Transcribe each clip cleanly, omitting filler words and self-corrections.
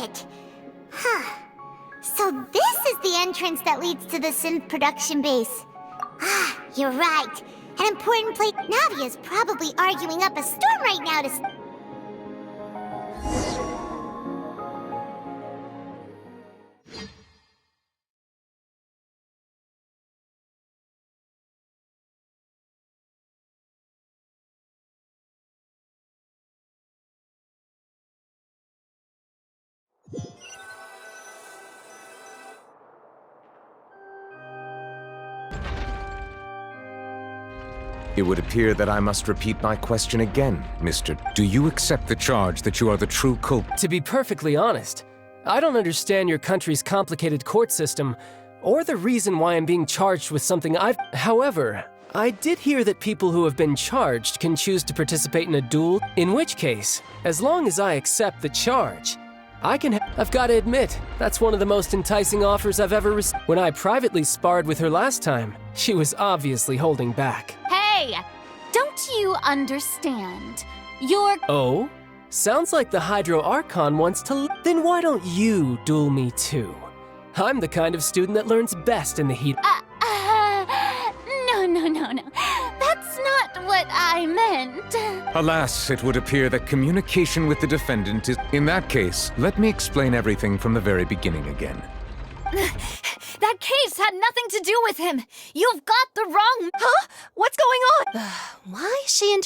it. Huh. So this is the entrance that leads to the synth production base. Ah, you're right. An important place. Navi is probably arguing up a storm right now to... It would appear that I must repeat my question again, Mr. Do you accept the charge that you are the true culprit? To be perfectly honest, I don't understand your country's complicated court system, or the reason why I'm being charged with something I've... However, I did hear that people who have been charged can choose to participate in a duel, in which case, as long as I accept the charge, I can I've got to admit, that's one of the most enticing offers I've ever received. When I privately sparred with her last time, she was obviously holding back. Hey! Don't you understand? You're... Oh? Sounds like the Hydro Archon wants to... Then why don't you duel me too? I'm the kind of student that learns best in the heat... No. That's not what I meant. Alas, it would appear that communication with the defendant is... In that case, let me explain everything from the very beginning again. That case had nothing to do with him. You've got the wrong... Huh? What's going on? Why is she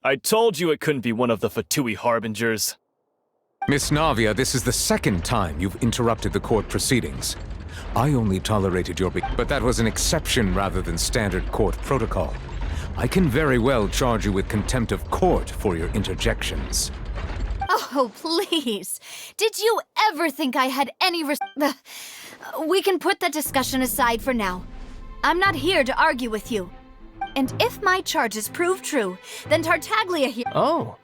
I told you it couldn't be one of the Fatui harbingers. Miss Navia, this is the second time you've interrupted the court proceedings. I only tolerated your... But that was an exception rather than standard court protocol. I can very well charge you with contempt of court for your interjections. Oh, please. Did you ever think I had any We can put that discussion aside for now. I'm not here to argue with you. And if my charges prove true, then Tartaglia here... Oh,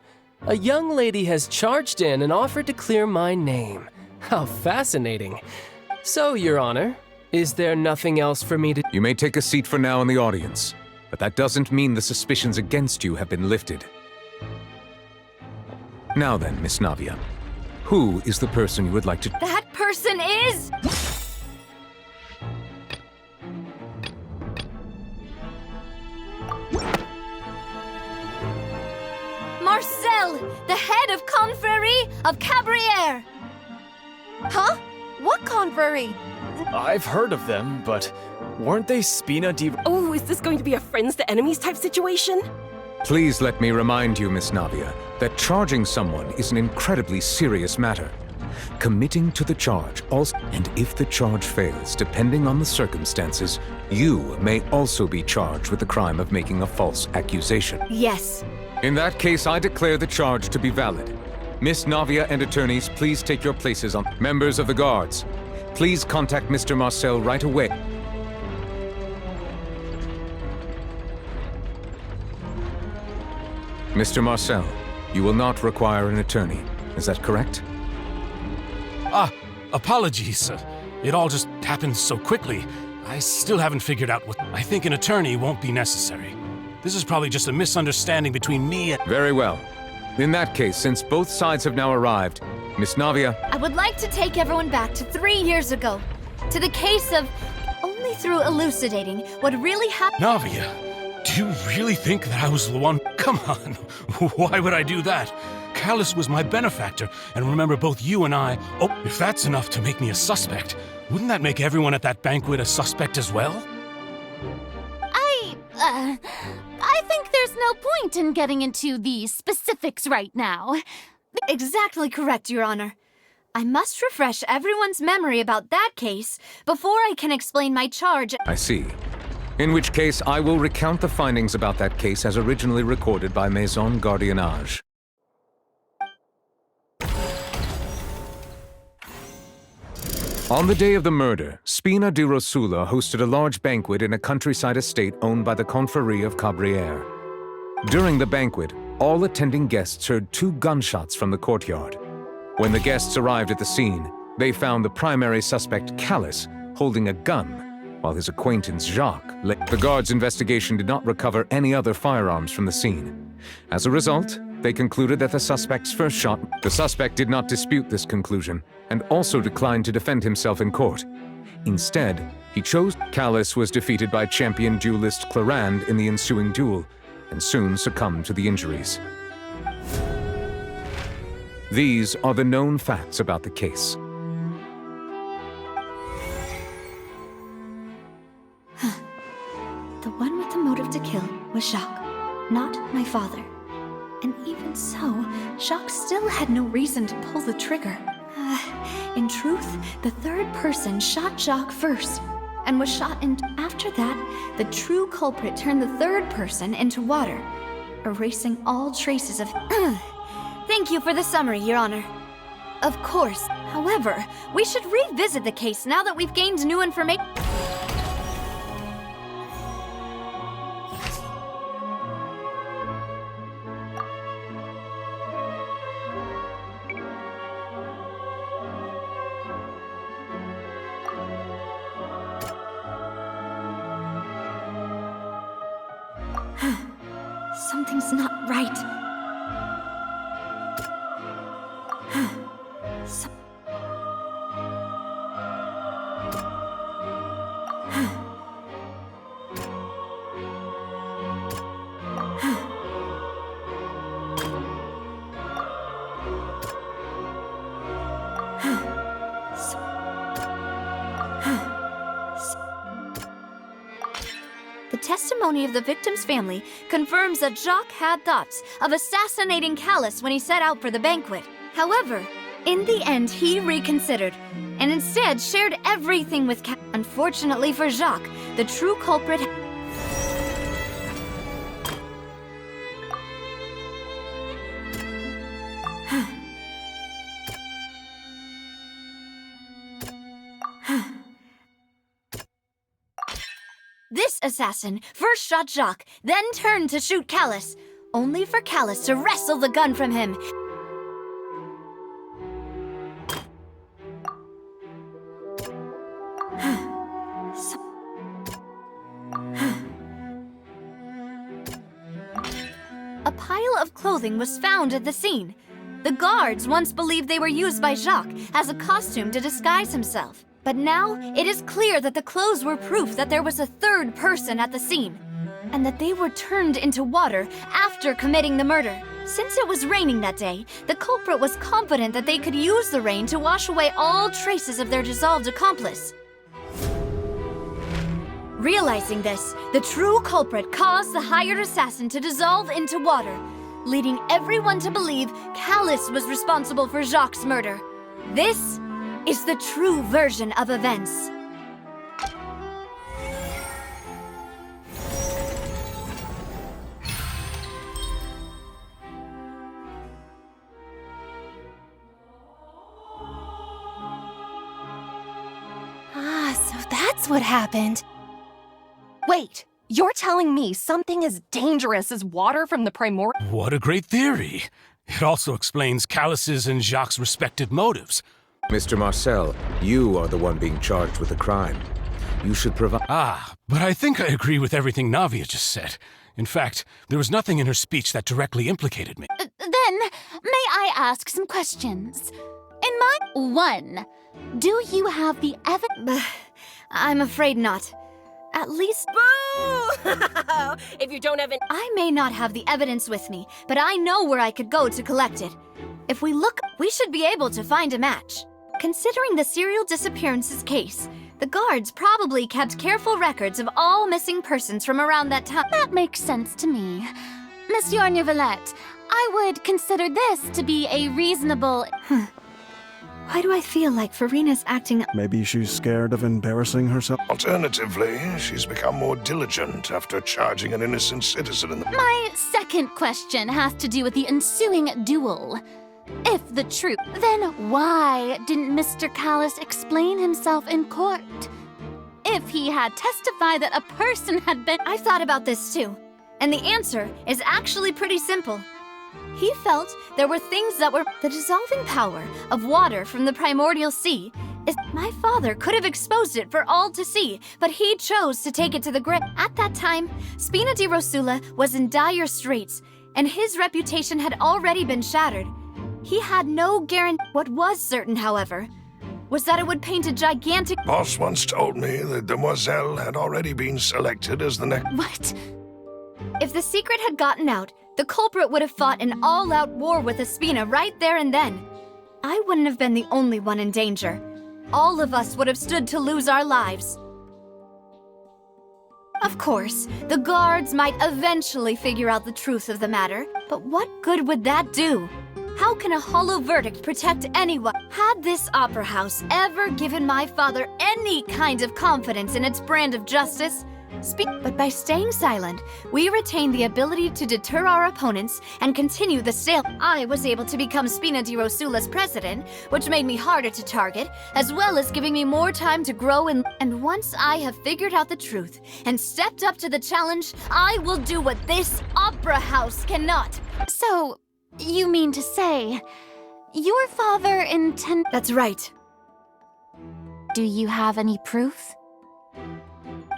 a young lady has charged in and offered to clear my name. How fascinating. So, Your Honor, is there nothing else for me to... You may take a seat for now in the audience, but that doesn't mean the suspicions against you have been lifted. Now then, Miss Navia, who is the person you would like to... That person is... Marcel, the head of Confrérie of Cabrières. Huh? What Confrérie? I've heard of them, but weren't they Spina di... Oh, is this going to be a friends to enemies type situation? Please let me remind you, Miss Navia, that charging someone is an incredibly serious matter. Committing to the charge also... And if the charge fails, depending on the circumstances, you may also be charged with the crime of making a false accusation. Yes. In that case, I declare the charge to be valid. Miss Navia and attorneys, please take your places on... Members of the guards, please contact Mr. Marcel right away. Mr. Marcel, you will not require an attorney. Is that correct? Apologies. It all just happened so quickly. I still haven't figured out what... I think an attorney won't be necessary. This is probably just a misunderstanding between me and... Very well. In that case, since both sides have now arrived, Miss Navia... I would like to take everyone back to 3 years ago. To the case of... Only through elucidating what really happened... Navia, do you really think that I was the one? Come on, why would I do that? Callus was my benefactor, and remember both you and I... Oh, if that's enough to make me a suspect, wouldn't that make everyone at that banquet a suspect as well? I think there's no point in getting into the specifics right now. Exactly correct, Your Honor. I must refresh everyone's memory about that case before I can explain my charge. I see. In which case, I will recount the findings about that case as originally recorded by Maison Gardiennage. On the day of the murder, Spina di Rosula hosted a large banquet in a countryside estate owned by the Confrérie of Cabrières. During the banquet, all attending guests heard 2 gunshots from the courtyard. When the guests arrived at the scene, they found the primary suspect, Callus, holding a gun, while his acquaintance, Jacques, lay. The guards' investigation did not recover any other firearms from the scene. As a result, they concluded that the suspect's first shot. The suspect did not dispute this conclusion, and also declined to defend himself in court. Instead, he chose. Callus was defeated by champion duelist Clarand in the ensuing duel, and soon succumbed to the injuries. These are the known facts about the case. The one with the motive to kill was Jacques, not my father. And even so, Jacques still had no reason to pull the trigger. In truth, the third person shot Jacques first, and was shot after that, the true culprit turned the third person into water, erasing all traces of... Thank you for the summary, Your Honor. Of course. However, we should revisit the case now that we've gained new information. Something's not right. The testimony of the victim's family confirms that Jacques had thoughts of assassinating Callus when he set out for the banquet. However, in the end, he reconsidered, and instead shared everything with Callus. Unfortunately for Jacques, the true culprit... This assassin first shot Jacques, then turned to shoot Callus, only for Callus to wrestle the gun from him. A pile of clothing was found at the scene. The guards once believed they were used by Jacques as a costume to disguise himself. But now, it is clear that the clothes were proof that there was a third person at the scene, and that they were turned into water after committing the murder. Since it was raining that day, the culprit was confident that they could use the rain to wash away all traces of their dissolved accomplice. Realizing this, the true culprit caused the hired assassin to dissolve into water, leading everyone to believe Callus was responsible for Jacques' murder. This is the true version of events. So that's what happened. Wait, you're telling me something as dangerous as water from the primordial... What a great theory. It also explains Callus's and Jacques' respective motives. Mr. Marcel, you are the one being charged with the crime. You should provide... But I think I agree with everything Навии just said. In fact, there was nothing in her speech that directly implicated me. Then, may I ask some questions? In my... 1. Do you have the evidence? I'm afraid not. At least... Boo! If you don't have an... I may not have the evidence with me, but I know where I could go to collect it. If we look, we should be able to find a match. Considering the serial disappearances case, the guards probably kept careful records of all missing persons from around that time. That makes sense to me. Monsieur Neuvillette, I would consider this to be a reasonable... Why do I feel like Farina's acting... Maybe she's scared of embarrassing herself. Alternatively, she's become more diligent after charging an innocent citizen in the... My second question has to do with the ensuing duel. If the truth, then why didn't Mr. Callus explain himself in court? If he had testified that a person had been... I've thought about this too, and the answer is actually pretty simple. He felt there were things that were... The dissolving power of water from the primordial sea is... My father could have exposed it for all to see, but he chose to take it to the grave. At that time, Spina di Rosula was in dire straits, and his reputation had already been shattered. He had no guarantee. What was certain, however, was that it would paint a gigantic— Boss once told me that Demoiselle had already been selected as the next— What? If the secret had gotten out, the culprit would have fought an all-out war with Espina right there and then. I wouldn't have been the only one in danger. All of us would have stood to lose our lives. Of course, the guards might eventually figure out the truth of the matter, but what good would that do? How can a hollow verdict protect anyone? Had this opera house ever given my father any kind of confidence in its brand of justice? But by staying silent, we retain the ability to deter our opponents and continue the sale. I was able to become Spina di Rosula's president, which made me harder to target, as well as giving me more time to grow and once I have figured out the truth and stepped up to the challenge, I will do what this opera house cannot. So, you mean to say, your father intend— That's right. Do you have any proof?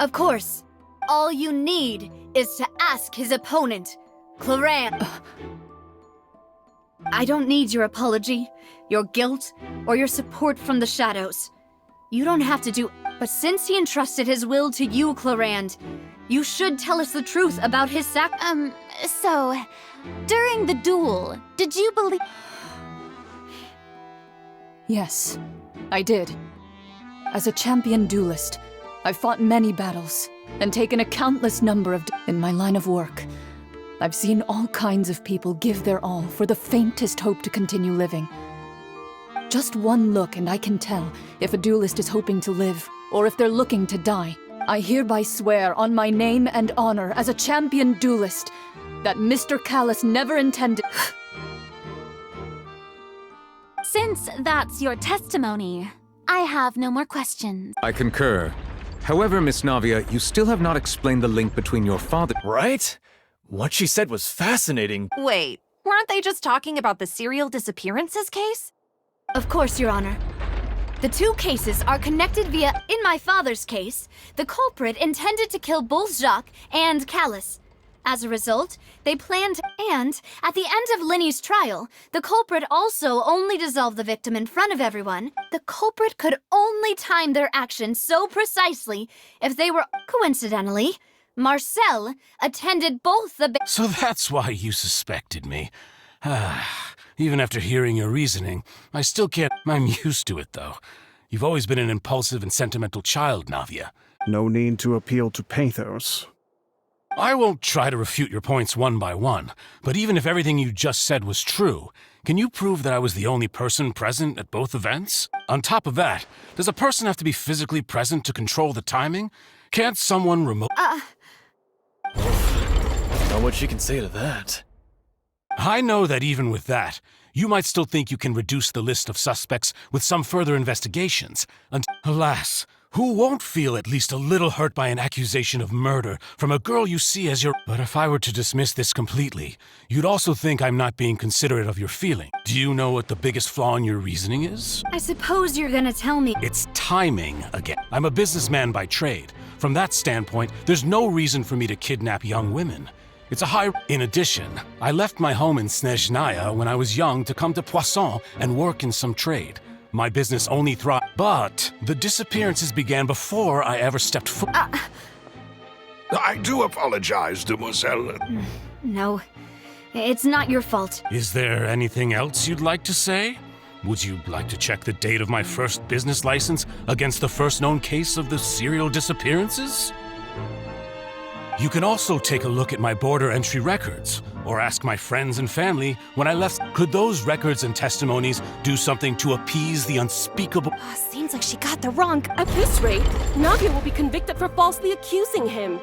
Of course. All you need is to ask his opponent, Claran. I don't need your apology, your guilt, or your support from the shadows. You don't have to do— But since he entrusted his will to you, Clarand, you should tell us the truth about his So, during the duel, did you believe— Yes, I did. As a champion duelist, I've fought many battles and taken a countless number of— In my line of work, I've seen all kinds of people give their all for the faintest hope to continue living. Just one look and I can tell if a duelist is hoping to live or if they're looking to die. I hereby swear on my name and honor as a champion duelist that Mr. Callus never intended— Since that's your testimony, I have no more questions. I concur. However, Miss Navia, you still have not explained the link between your father— Right? What she said was fascinating. Wait, weren't they just talking about the serial disappearances case? Of course, Your Honor. The two cases are connected via— In my father's case, the culprit intended to kill both Jacques and Callus. As a result, they planned— And, at the end of Linny's trial, the culprit also only dissolved the victim in front of everyone. The culprit could only time their actions so precisely if they were— Coincidentally, Marcel attended both the— So that's why you suspected me. Even after hearing your reasoning, I still can't— I'm used to it, though. You've always been an impulsive and sentimental child, Navia. No need to appeal to pathos. I won't try to refute your points one by one, but even if everything you just said was true, can you prove that I was the only person present at both events? On top of that, does a person have to be physically present to control the timing? Can't someone remote— Know what she can say to that. I know that even with that, you might still think you can reduce the list of suspects with some further investigations. And alas, who won't feel at least a little hurt by an accusation of murder from a girl you see as your— But if I were to dismiss this completely, you'd also think I'm not being considerate of your feeling. Do you know what the biggest flaw in your reasoning is? I suppose you're gonna tell me— It's timing again. I'm a businessman by trade. From that standpoint, there's no reason for me to kidnap young women. It's a high— In addition, I left my home in Snezhnaya when I was young to come to Poisson and work in some trade. My business only thrived, but the disappearances began before I ever stepped foot— I do apologize, Demoiselle. No, it's not your fault. Is there anything else you'd like to say? Would you like to check the date of my first business license against the first known case of the serial disappearances? You can also take a look at my border entry records, or ask my friends and family when I left. Could those records and testimonies do something to appease the unspeakable— Seems like she got the wrong— At this rate, Navia will be convicted for falsely accusing him.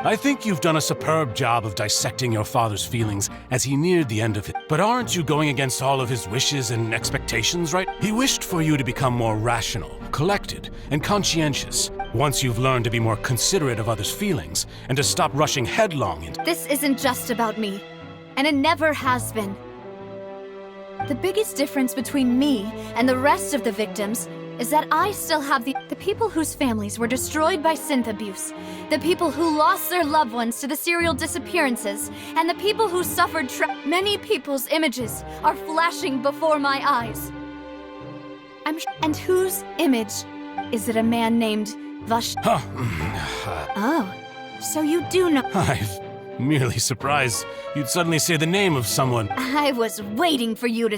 I think you've done a superb job of dissecting your father's feelings as he neared the end of it. But aren't you going against all of his wishes and expectations, right? He wished for you to become more rational, collected, and conscientious. Once you've learned to be more considerate of others' feelings and to stop rushing headlong into— This isn't just about me, and it never has been. The biggest difference between me and the rest of the victims is that I still have the people whose families were destroyed by synth abuse, the people who lost their loved ones to the serial disappearances, and the people who suffered many people's images are flashing before my eyes. And whose image? Is it a man named Vash? Oh, so you do know. I'm merely surprised you'd suddenly say the name of someone. I was waiting for you to...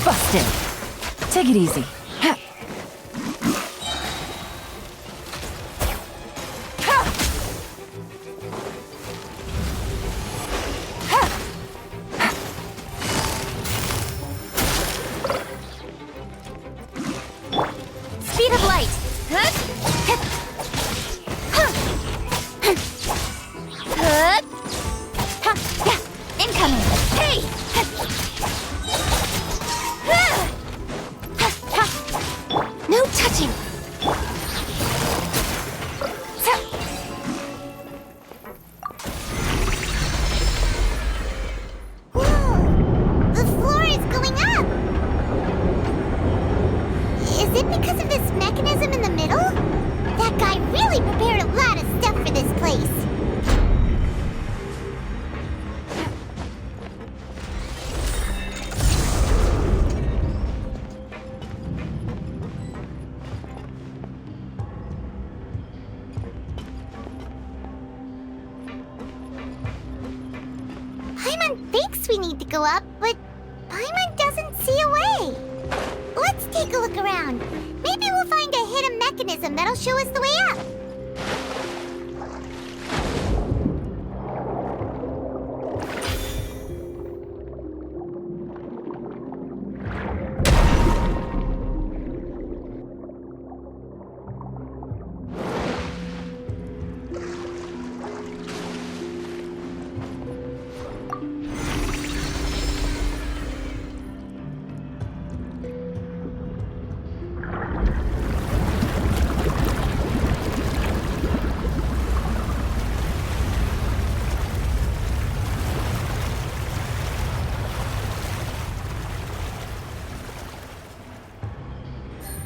Busted. Take it easy. Speed of light! Incoming! Hey! No touching! Whoa! The floor is going up! Is it because of this mechanism in the middle? That guy really prepared a lot of stuff for this place. Paimon thinks we need to go up, but Paimon doesn't see a way. Let's take a look around. Maybe we'll find a hidden mechanism that'll show us the way up.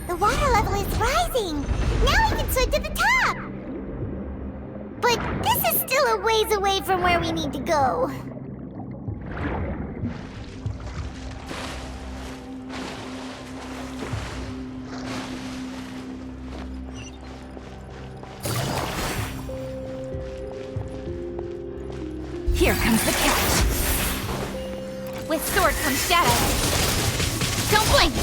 The water level is rising! Now we can swim to the top! But this is still a ways away from where we need to go. Here comes the catch. With sword comes shadow. Don't blink!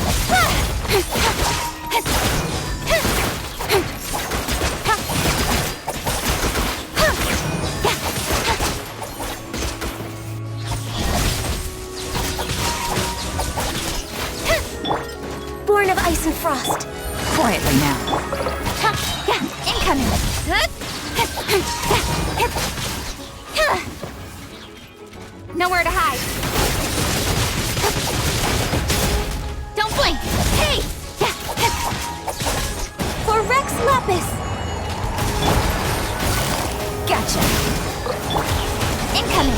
Born of ice and frost. Quietly now. Yeah, incoming. Nowhere to hide. Don't blink. Hey! For Rex Lapis. Gotcha. Incoming.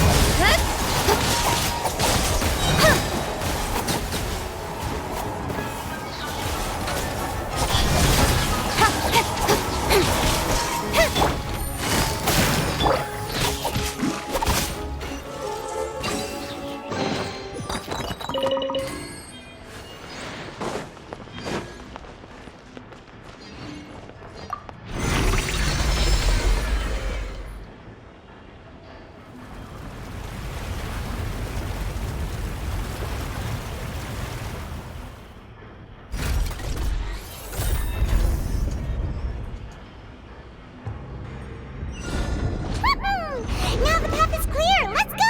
Now the path is clear! Let's go!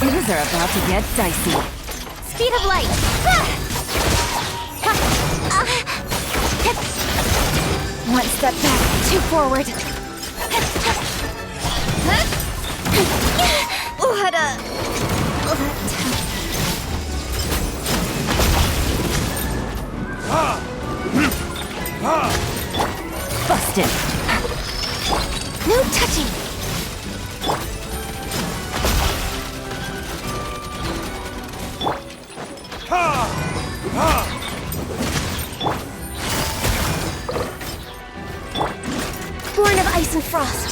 Things are about to get dicey. Speed of light. One step back, two forward. What Busted. No touching. Born of ice and frost.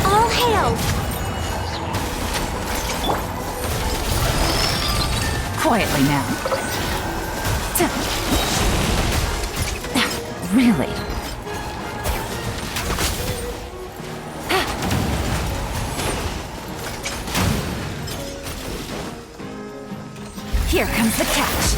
All hail! Quietly now. Really? Here comes the catch.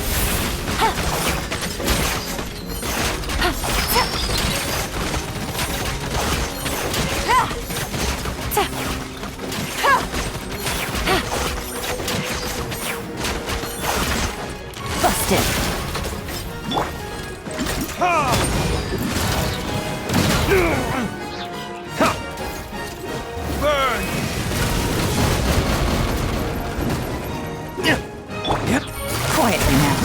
Busted. Burn! Quietly now.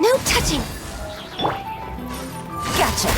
No touching. Gotcha.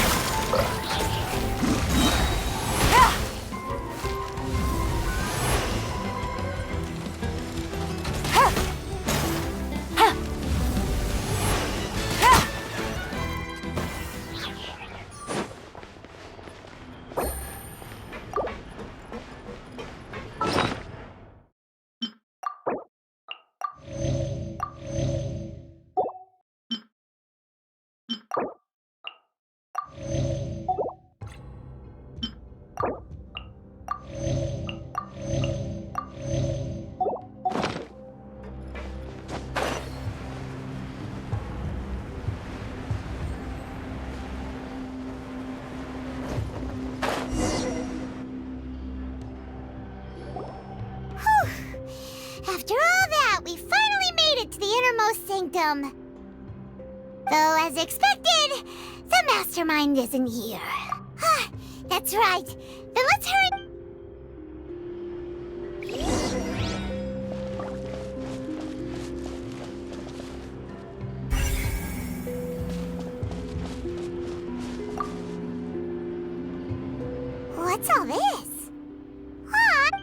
Sacrosanctum. Though, as expected, the mastermind isn't here. That's right. Then let's hurry. What's all this?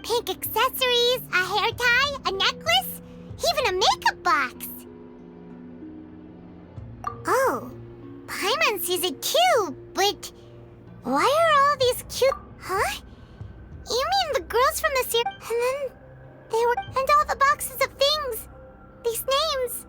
Pink accessories, a hair tie, a necklace, even a makeup box. Oh, Paimon sees it too, but why are all these cute... Huh? You mean the girls from the series? And then they were... And all the boxes of things. These names.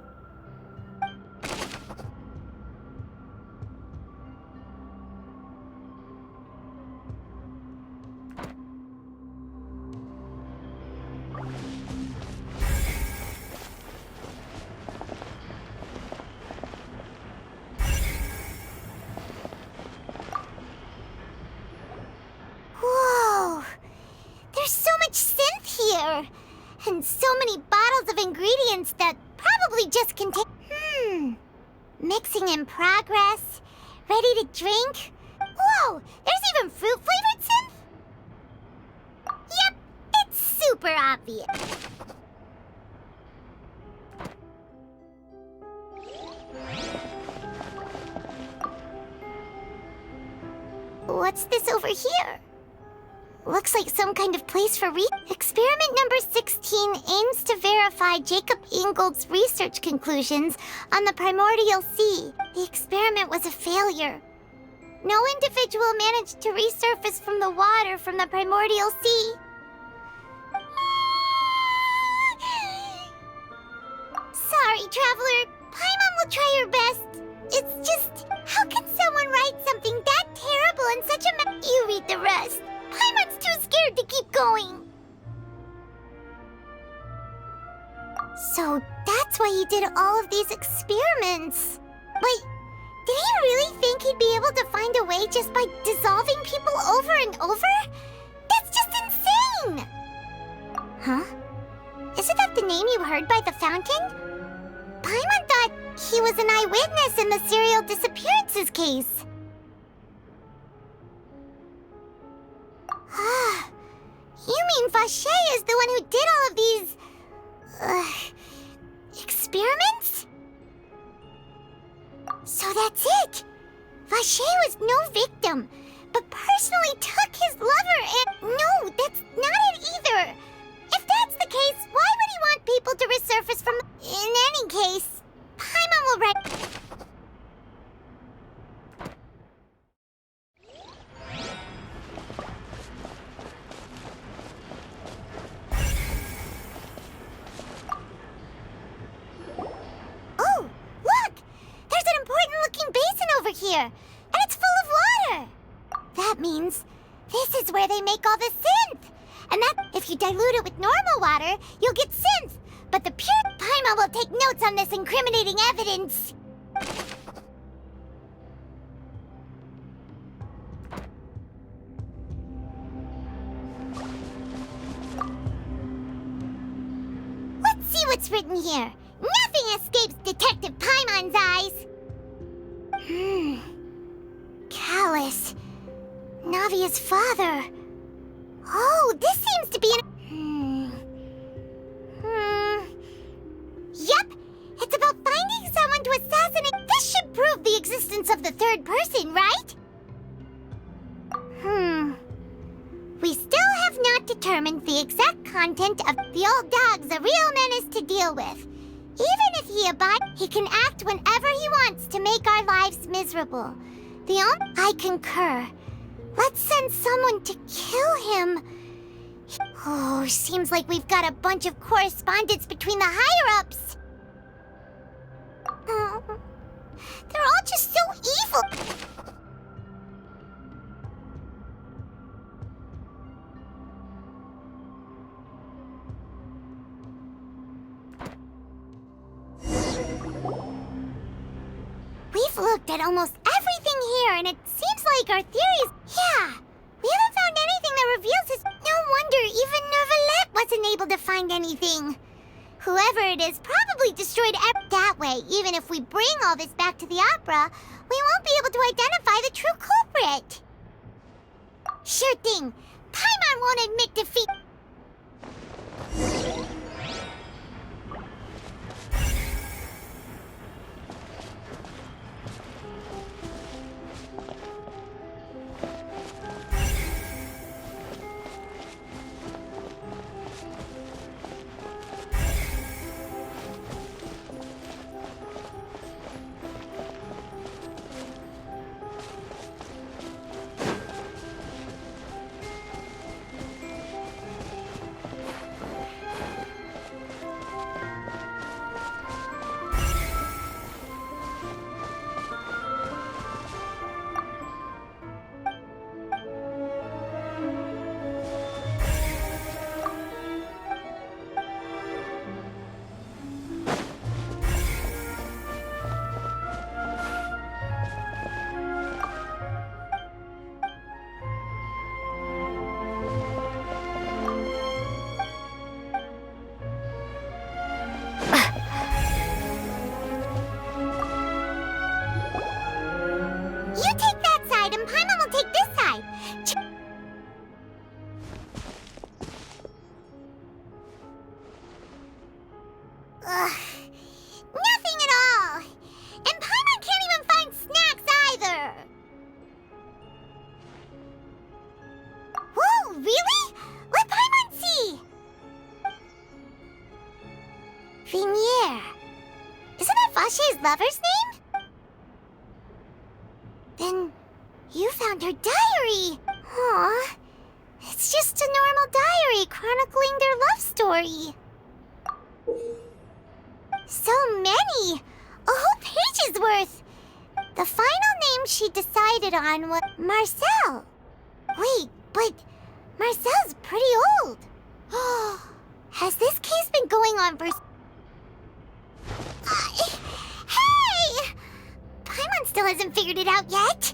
Whoa! There's so much synth here! And so many bottles of ingredients that probably just contain... Mixing in progress. Ready to drink? Whoa! There's even fruit-flavored synth? Yep, it's super obvious. What's this over here? Looks like some kind of place for Experiment number 16 aims to verify Jacob Ingold's research conclusions on the primordial sea. The experiment was a failure. No individual managed to resurface from the water from the primordial sea. Sorry, traveler. Paimon will try her best. It's just, how can someone write something that terrible in such a You read the rest. Paimon's too scared to keep going. So that's why he did all of these experiments. Wait, did he really think he'd be able to find a way just by dissolving people over and over? That's just insane! Huh? Isn't that the name you heard by the fountain? Paimon thought he was an eyewitness in the serial disappearances case. You mean Vache is the one who did all of these... experiments? So that's it! Vache was no victim, but personally took his lover and... No, that's not it either! If that's the case, why would he want people to resurface from... In any case, Paimon will write... Oh, look! There's an important-looking basin over here, and it's full of water! That means this is where they make all the synth! And that, if you dilute it with normal water, you'll get synth. But the pure Paimon will take notes on this incriminating evidence. Let's see what's written here. Nothing escapes Detective Paimon's eyes. Callus. Navia's father. Oh, this seems to be an... Yep! It's about finding someone to assassinate... This should prove the existence of the third person, right? We still have not determined the exact content of... The old dog's a real menace to deal with. Even if he abides, he can act whenever he wants to make our lives miserable. I concur. Let's send someone to kill him. Oh, seems like we've got a bunch of correspondence between the higher-ups. Oh, they're all just so evil. We've looked at almost everything here, and it seems like our theories... Yeah, we haven't found anything that reveals his... No wonder even Neuvillette wasn't able to find anything. Whoever it is probably destroyed that way. Even if we bring all this back to the opera, we won't be able to identify the true culprit. Sure thing. Paimon won't admit defeat. You take that side, and Paimon will take this side. Ugh. Nothing at all. And Paimon can't even find snacks either. Whoa, really? Let Paimon see. Venier. Isn't that Vache's lover's name? Then you found her diary. Aw. It's just a normal diary chronicling their love story. So many! A whole page's worth! The final name she decided on was Marcel. Wait, but Marcel's pretty old. Has this case been going on for... Hey! Paimon still hasn't figured it out yet.